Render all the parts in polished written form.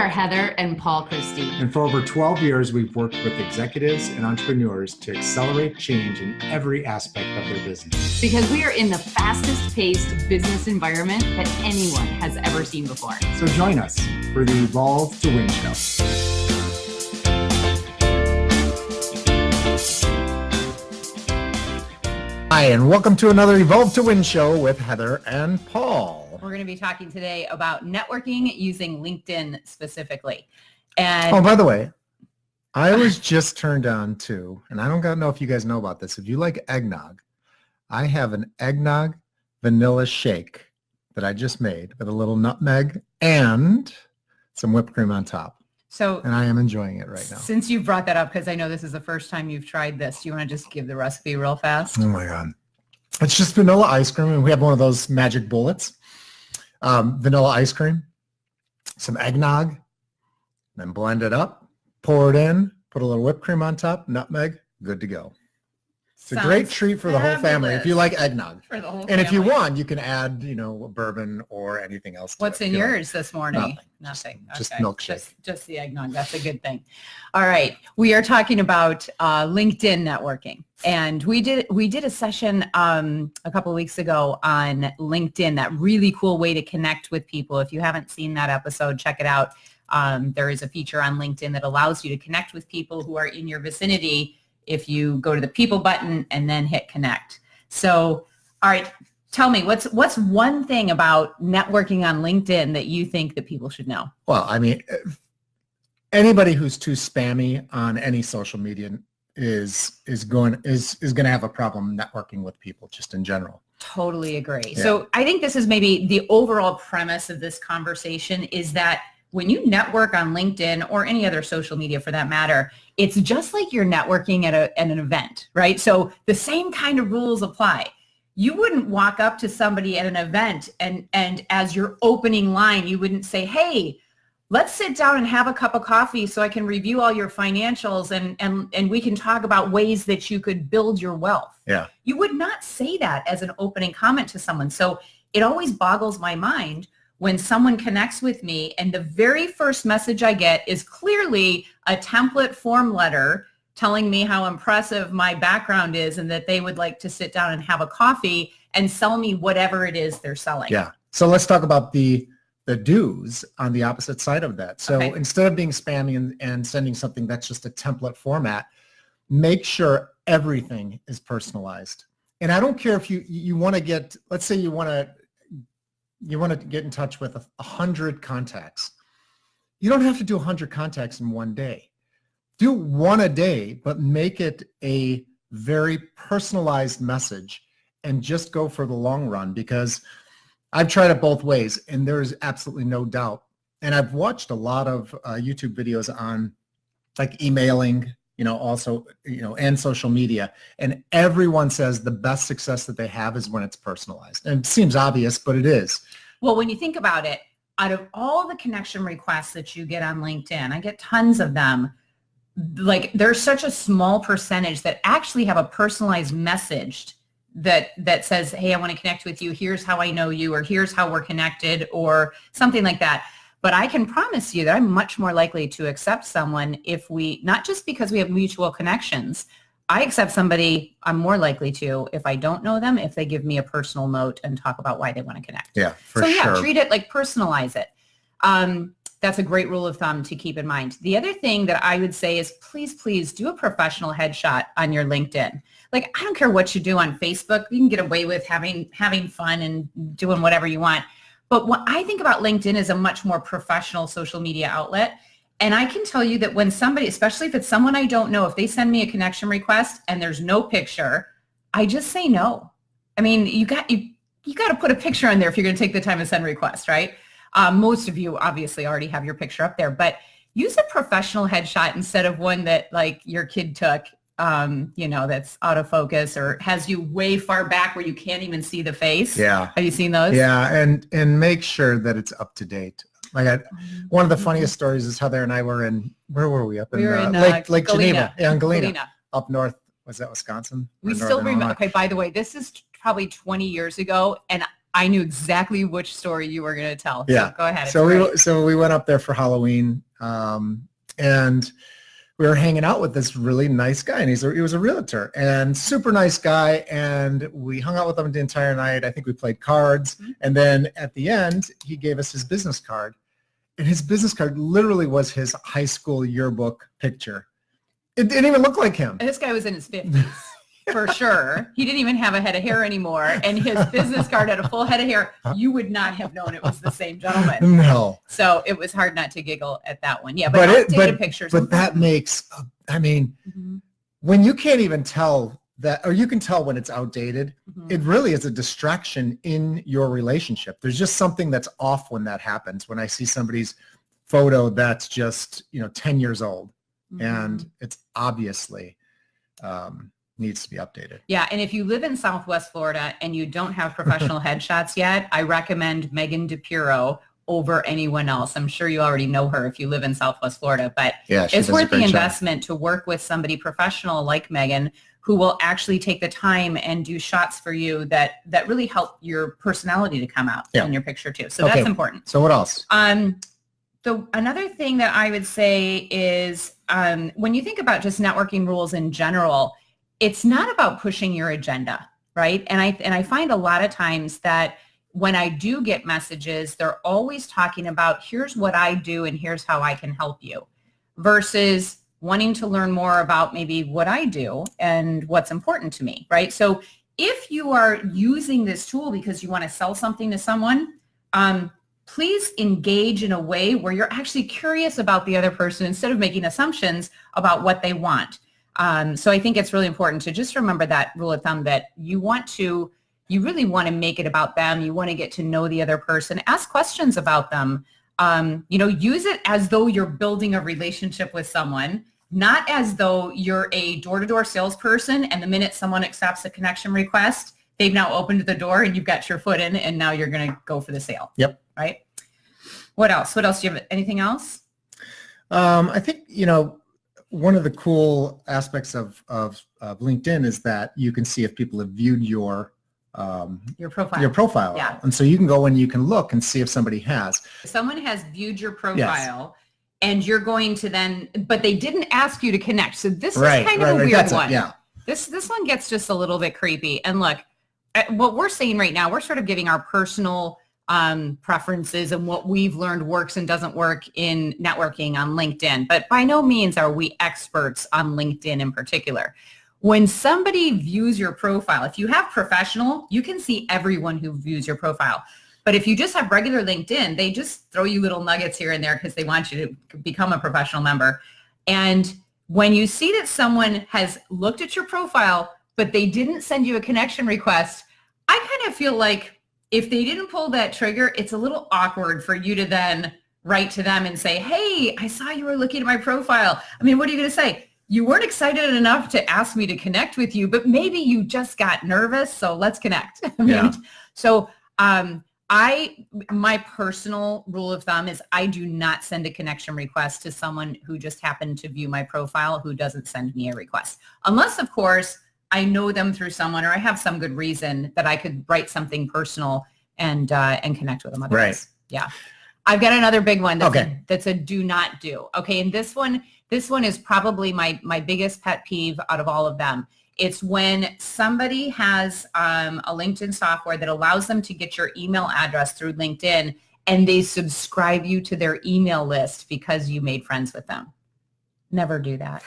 are Heather and Paul Christie. And for over 12 years, we've worked with executives and entrepreneurs to accelerate change in every aspect of their business. Because we are in the fastest paced business environment that anyone has ever seen before. So join us for the Evolve to Win show. Hi, and welcome to another Evolve to Win show with Heather and Paul. We're going to be talking today about networking using LinkedIn specifically. And oh, by the way, I was just turned on to, and I don't know if you guys know about this. If you like eggnog, I have an eggnog vanilla shake that I just made with a little nutmeg and some whipped cream on top. And I am enjoying it right now. Since you brought that up, because I know this is the first time you've tried this, do you want to just give the recipe real fast? Oh my God. It's just vanilla ice cream, and we have one of those magic bullets. Vanilla ice cream, some eggnog, then blend it up, pour it in, put a little whipped cream on top, nutmeg, good to go. It's a great treat for the whole family if you like eggnog. For the whole family. And if you want, you can add, a bourbon or anything else. What's in yours this morning? Nothing. Just milkshake. Just the eggnog. That's a good thing. All right. We are talking about LinkedIn networking. And we did a session a couple of weeks ago on LinkedIn, that really cool way to connect with people. If you haven't seen that episode, check it out. There is a feature on LinkedIn that allows you to connect with people who are in your vicinity if you go to the people button and then hit connect. So, all right, tell me, what's one thing about networking on LinkedIn that you think that people should know? Well, I mean, anybody who's too spammy on any social media is going to have a problem networking with people just in general. Totally agree. Yeah. So I think this is maybe the overall premise of this conversation is that when you network on LinkedIn or any other social media for that matter, it's just like you're networking at an event, right? So the same kind of rules apply. You wouldn't walk up to somebody at an event and as your opening line, you wouldn't say, hey, let's sit down and have a cup of coffee so I can review all your financials and we can talk about ways that you could build your wealth. Yeah. You would not say that as an opening comment to someone. So it always boggles my mind when someone connects with me and the very first message I get is clearly a template form letter telling me how impressive my background is and that they would like to sit down and have a coffee and sell me whatever it is they're selling. Yeah. So let's talk about the do's on the opposite side of that. So instead of being spammy and sending something that's just a template format, make sure everything is personalized. And I don't care if you want to get, let's say you want to get in touch with 100 contacts. You don't have to do 100 contacts in one day. Do one a day, but make it a very personalized message and just go for the long run, because I've tried it both ways and there is absolutely no doubt. And I've watched a lot of YouTube videos on like emailing, also, and social media. And everyone says the best success that they have is when it's personalized. And it seems obvious, but it is. Well, when you think about it, out of all the connection requests that you get on LinkedIn, I get tons of them. Like there's such a small percentage that actually have a personalized message that says, hey, I want to connect with you. Here's how I know you, or here's how we're connected, or something like that. But I can promise you that I'm much more likely to accept someone if not just because we have mutual connections. I accept somebody, I'm more likely to, if I don't know them, if they give me a personal note and talk about why they want to connect. Yeah, for sure. Treat it like personalize it. That's a great rule of thumb to keep in mind. The other thing that I would say is please do a professional headshot on your LinkedIn. Like, I don't care what you do on Facebook. You can get away with having fun and doing whatever you want. But what I think about LinkedIn is a much more professional social media outlet. And I can tell you that when somebody, especially if it's someone I don't know, if they send me a connection request and there's no picture, I just say no. I mean, you got to put a picture in there if you're going to take the time to send a request, right? Most of you obviously already have your picture up there, but use a professional headshot instead of one that like your kid took, that's out of focus or has you way far back where you can't even see the face. Yeah. Have you seen those? Yeah. And make sure that it's up to date. Like one of the funniest stories is Heather and I were where were we? We were in Lake Geneva. Yeah, in Galena. Galena. Up north. Was that Wisconsin? We still remember. Okay, by the way, this is probably 20 years ago, and I knew exactly which story you were going to tell. Yeah. So go ahead. So we went up there for Halloween, and we were hanging out with this really nice guy, and he was a realtor and super nice guy. And we hung out with him the entire night. I think we played cards. Mm-hmm. And then at the end, he gave us his business card. And his business card literally was his high school yearbook picture. It didn't even look like him. And this guy was in his 50s. For sure. He didn't even have a head of hair anymore. And his business card had a full head of hair. You would not have known it was the same gentleman. No. So it was hard not to giggle at that one. Yeah, but outdated pictures. But that makes, mm-hmm. when you can't even tell that, or you can tell when it's outdated, mm-hmm. it really is a distraction in your relationship. There's just something that's off when that happens. When I see somebody's photo that's just, 10 years old, mm-hmm. and it's obviously needs to be updated. Yeah, and if you live in Southwest Florida and you don't have professional headshots yet, I recommend Megan DePiro over anyone else. I'm sure you already know her if you live in Southwest Florida, but yeah, it's worth the investment to work with somebody professional like Megan who will actually take the time and do shots for you that really help your personality to come out in your picture too. So that's important. So what else? So another thing that I would say is when you think about just networking rules in general, it's not about pushing your agenda, right? And I find a lot of times that when I do get messages, they're always talking about here's what I do and here's how I can help you, versus wanting to learn more about maybe what I do and what's important to me, right? So if you are using this tool because you want to sell something to someone, please engage in a way where you're actually curious about the other person instead of making assumptions about what they want. So I think it's really important to just remember that rule of thumb that you really want to make it about them. You want to get to know the other person, ask questions about them. Use it as though you're building a relationship with someone, not as though you're a door-to-door salesperson and the minute someone accepts a connection request, they've now opened the door and you've got your foot in and now you're going to go for the sale. Yep. Right? What else? Do you have anything else? I think, one of the cool aspects of LinkedIn is that you can see if people have viewed your profile. Yeah. And so you can go and you can look and see if somebody has. Someone has viewed your profile, and you're going to then, but they didn't ask you to connect. So this is kind of a weird one. Yeah. This one gets just a little bit creepy. And look, what we're saying right now, we're sort of giving our personal preferences and what we've learned works and doesn't work in networking on LinkedIn. But by no means are we experts on LinkedIn in particular. When somebody views your profile, if you have professional, you can see everyone who views your profile. But if you just have regular LinkedIn, they just throw you little nuggets here and there because they want you to become a professional member. And when you see that someone has looked at your profile, but they didn't send you a connection request, I kind of feel like if they didn't pull that trigger, it's a little awkward for you to then write to them and say, hey, I saw you were looking at my profile. I mean, what are you going to say? You weren't excited enough to ask me to connect with you, but maybe you just got nervous, so let's connect. So my personal rule of thumb is I do not send a connection request to someone who just happened to view my profile who doesn't send me a request. Unless, of course, I know them through someone or I have some good reason that I could write something personal and connect with them. Otherwise. Right. Yeah. I've got another big one that's a do not do. Okay. And this one is probably my biggest pet peeve out of all of them. It's when somebody has a LinkedIn software that allows them to get your email address through LinkedIn and they subscribe you to their email list because you made friends with them. Never do that.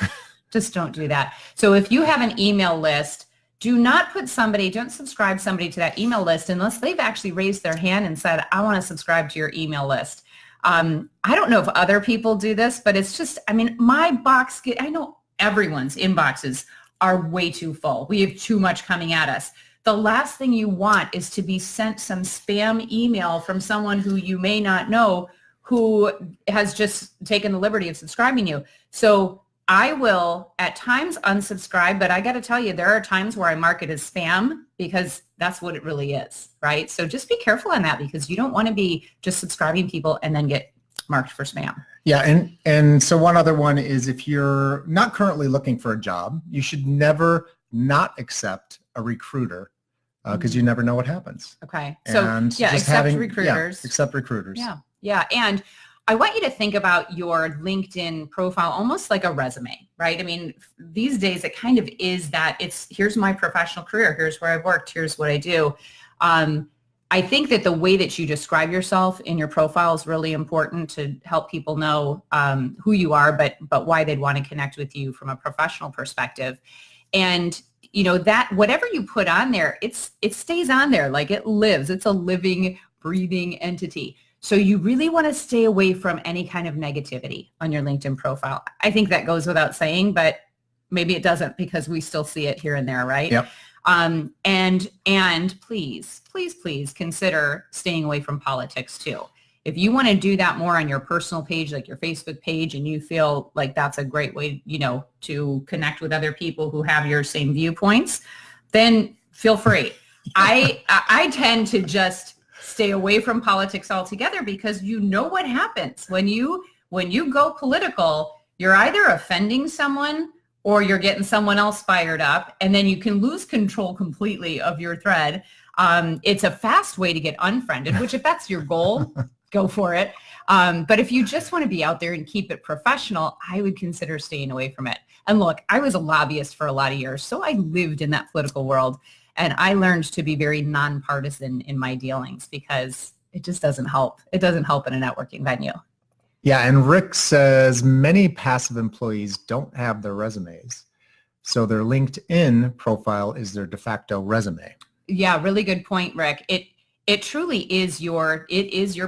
Just don't do that. So if you have an email list, don't subscribe somebody to that email list unless they've actually raised their hand and said, I want to subscribe to your email list. I don't know if other people do this, but it's just, my box, I know everyone's inboxes are way too full. We have too much coming at us. The last thing you want is to be sent some spam email from someone who you may not know who has just taken the liberty of subscribing you. So I will at times unsubscribe, but I got to tell you, there are times where I mark it as spam because that's what it really is, right? So just be careful on that because you don't want to be just subscribing people and then get marked for spam. Yeah, and so one other one is if you're not currently looking for a job, you should never not accept a recruiter because you never know what happens. Okay. So and yeah, just accept having, recruiters. Yeah, accept recruiters. Yeah. Yeah. And I want you to think about your LinkedIn profile almost like a resume, right? I mean, these days it kind of is that here's my professional career. Here's where I've worked. Here's what I do. I think that the way that you describe yourself in your profile is really important to help people know who you are, but why they'd want to connect with you from a professional perspective. And that whatever you put on there, it stays on there, like it lives. It's a living, breathing entity. So you really want to stay away from any kind of negativity on your LinkedIn profile. I think that goes without saying, but maybe it doesn't because we still see it here and there, right? Yep. And please consider staying away from politics too. If you want to do that more on your personal page, like your Facebook page, and you feel like that's a great way, to connect with other people who have your same viewpoints, then feel free. I tend to just stay away from politics altogether because what happens when you go political, you're either offending someone or you're getting someone else fired up, and then you can lose control completely of your thread. It's a fast way to get unfriended, which if that's your goal, go for it. But if you just want to be out there and keep it professional, I would consider staying away from it. And look, I was a lobbyist for a lot of years, so I lived in that political world. And I learned to be very nonpartisan in my dealings because it just doesn't help. It doesn't help in a networking venue. Yeah, and Rick says many passive employees don't have their resumes, so their LinkedIn profile is their de facto resume. Yeah, really good point, Rick. It truly is your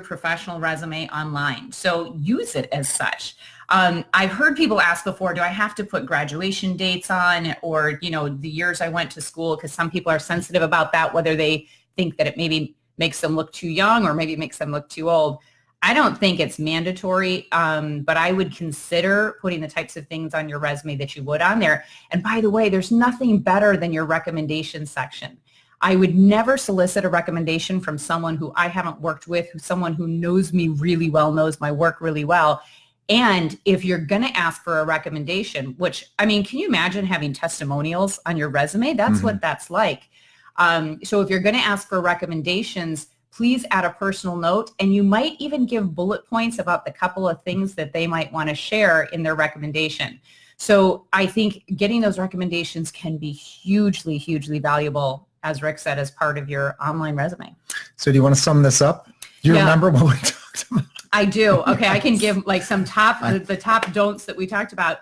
professional resume online. So use it as such. I've heard people ask before, do I have to put graduation dates on or, the years I went to school? Because some people are sensitive about that, whether they think that it maybe makes them look too young or maybe makes them look too old. I don't think it's mandatory, but I would consider putting the types of things on your resume that you would on there. And by the way, there's nothing better than your recommendation section. I would never solicit a recommendation from someone who I haven't worked with, someone who knows me really well, knows my work really well. And if you're going to ask for a recommendation, which, can you imagine having testimonials on your resume? That's what that's like. So if you're going to ask for recommendations, please add a personal note, and you might even give bullet points about the couple of things that they might want to share in their recommendation. So I think getting those recommendations can be hugely, hugely valuable, as Rick said, as part of your online resume. So do you want to sum this up? Do you remember what we talked about? I do. Okay, I can give like some the top don'ts that we talked about.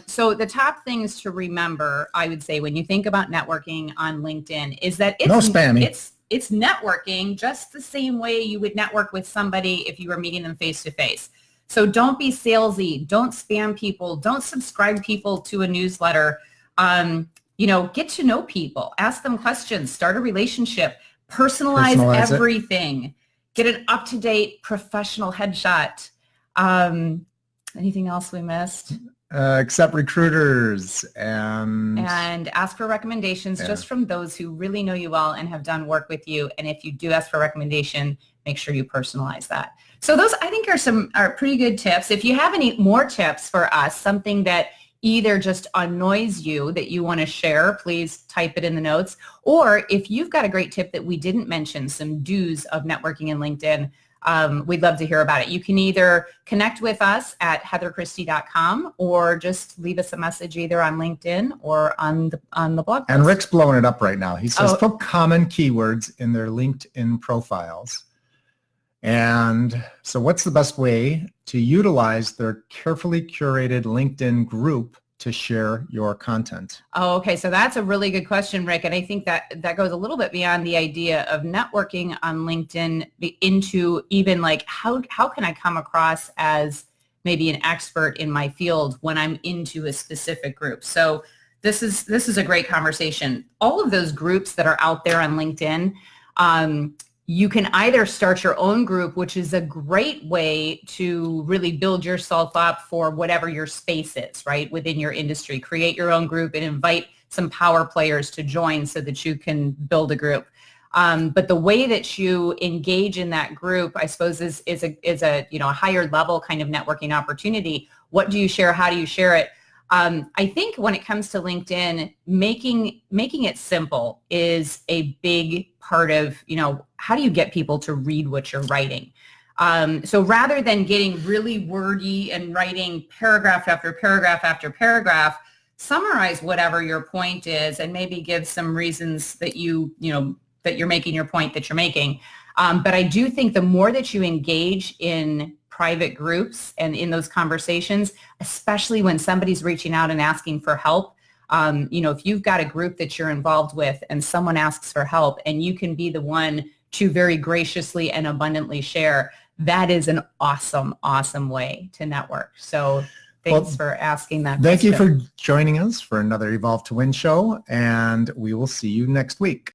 So the top things to remember, I would say, when you think about networking on LinkedIn is that no spamming. It's networking just the same way you would network with somebody if you were meeting them face to face. So don't be salesy. Don't spam people. Don't subscribe people to a newsletter. Get to know people. Ask them questions. Start a relationship. Personalize everything. Get an up-to-date professional headshot. Anything else we missed? Accept recruiters and ask for recommendations just from those who really know you well and have done work with you. And if you do ask for a recommendation, make sure you personalize that. So those, I think, are pretty good tips. If you have any more tips for us, something that either just annoys you that you want to share, please type it in the notes. Or if you've got a great tip that we didn't mention, some do's of networking in LinkedIn, we'd love to hear about it. You can either connect with us at heatherchristie.com or just leave us a message either on LinkedIn or on the blog post. And Rick's blowing it up right now. He says put common keywords in their LinkedIn profiles. And so what's the best way to utilize their carefully curated LinkedIn group to share your content? Oh, okay. So that's a really good question, Rick. And I think that goes a little bit beyond the idea of networking on LinkedIn into even like how can I come across as maybe an expert in my field when I'm into a specific group. So this is a great conversation. All of those groups that are out there on LinkedIn, you can either start your own group, which is a great way to really build yourself up for whatever your space is, right, within your industry. Create your own group and invite some power players to join so that you can build a group. But the way that you engage in that group, I suppose, is a higher level kind of networking opportunity. What do you share? How do you share it? I think when it comes to LinkedIn, making it simple is a big part of, how do you get people to read what you're writing? So rather than getting really wordy and writing paragraph after paragraph after paragraph, summarize whatever your point is and maybe give some reasons that that you're making your point that you're making. But I do think the more that you engage in private groups and in those conversations, especially when somebody's reaching out and asking for help, if you've got a group that you're involved with and someone asks for help and you can be the one to very graciously and abundantly share, that is an awesome, awesome way to network. So thanks for asking that Thank question. you for joining us for another Evolve to Win show, and we will see you next week.